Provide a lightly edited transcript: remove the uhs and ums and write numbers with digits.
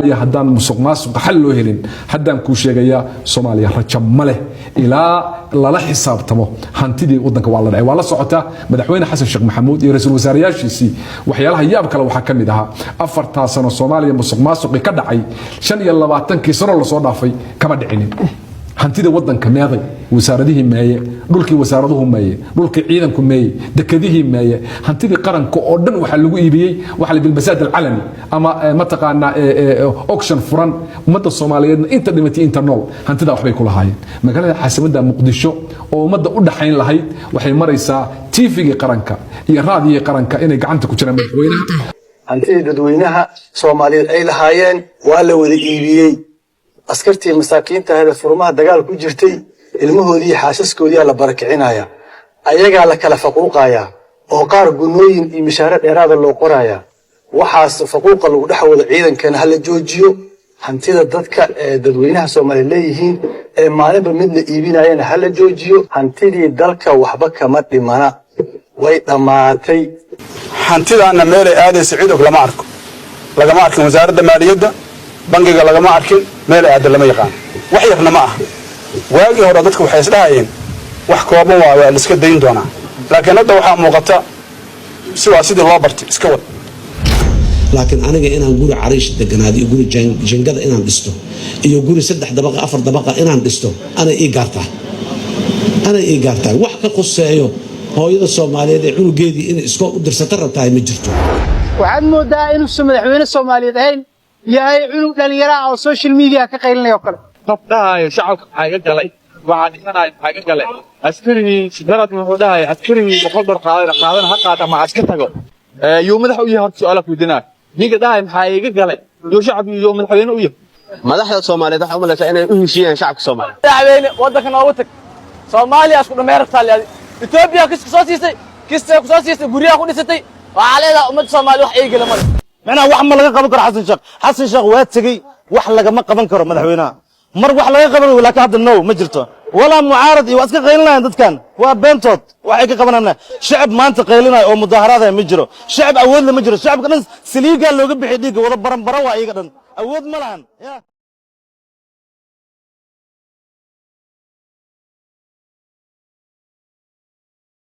iyo haddaan musuq maasuq xal loo helin haddaan kuu sheegayaa Soomaaliya rajo ma leh ilaa lala xisaabtamo hantidii wadanka waa la dhacay waa la socotaa madaxweyne xasan sheekh maxamuud iyo ra'iisul wasaarayaashiisii waxyaalaha yaab kale waxa kamid ahaa 4 sano Soomaaliya musuq maasuq ka dhacay 25 sano la soo dhaafay kama dhicinin hantida wadanka meeday wasaaradihii meeye dhulkii wasaaraduhu meeye dhulkii ciidanku meeye dekadihii meeye hantidii qaranka oo dhan waxa lagu iibiyay waxa la bilbasaad alcalami ama mataqaana auction furan umada Soomaaliyeed inta dhimatay inta nool hantida waxbay ku lahaayeen magaalada xasamada Muqdisho oo umada u dhaxayn lahayd waxay maraysaa TV-ga qaranka iyo raadiga qaranka inay gacanta ku jiraan madaxweynaha hantida dadweynaha Soomaaliyeed ay lahaayeen waa la wada iibiyay askartii masaakiinta ah ee furmaha dagaal ku jirtay ilmahoodii xaasaskoodii la barakicinaya ayaga la kala faquuqaya oo qaar gunooyin iyo mishaar dheeraad loo qoraya waxaas faquuqa lagu dhaxwada ciidankana hal joojiyo hantida dadka dadweynaha Soomaaliyeed leeyihiin ee maalinba mid la iibinayana hal joojiyo hantidii dalka waxba kama dhimana way dhamaatay hantidaana meel ay aadayso ciidanku lagama arkin wasaaradda maaliyadda bangiga lagama arkin meel ay aad lama yaqaan wax yarna ma aha waagi hore dadku waxay isdhaayeen wax kooban waa la iska dayn doonaa laakiin hadda waxa muuqata sidii loo bartay iska wad laakiin aniga inaan guri cariish deganaado iyo guri jingada inaan dhisto iyo guri 3 dabaqa 4 dabaqa inaan dhisto ana ii gaartaa wax ka qoseeyo hooyada Soomaaliyeed ee cunugeedii in iska u dirsata rabtaa ma jirto waxaad moodaa inuu madaxweyne Soomaaliyeed ahayn yahay cunug dhalinyaro oo social media ka qaylinaya kale qabdhahay shacabka xaga galay waxaan dhiganahay xaga galay askarigii sidarad wuxuu dhahay askarigii boqol bar qaadan ha qaata ma aska tago iyo madax u yahay su'aal ku dinaa niga dhahay maxay iga galay iyo shacab iyo madaxweyne u yahay madaxda Soomaaliyeed waxa u maleysaa inay u heshiiyeen shacabka Soomaaliyeed madaxweyne wadanka nooga tag Soomaaliya isku dhameertaa Ethiopia kiska soo siisay guriyaha ku dhisatay waxa leedahay ummadda Soomaaliyeed wax ay galeen macna wax ma laga qaban karo xasan sheekh waa tagay wax laga ma qaban karo madaxweynaha mar wax laga qaban laakiin hadda ma jirto wala mucaarad iyo iska qaylinayaan dadkan waa beentood waxay ka qabanayaan shacab maanta qaylinay oo mudaharaad ma jiro shacab awood lama jiro shacabka dhan saliiga looga bixi dhiig wada baranbaro waa iyaga dhan awood ma lahan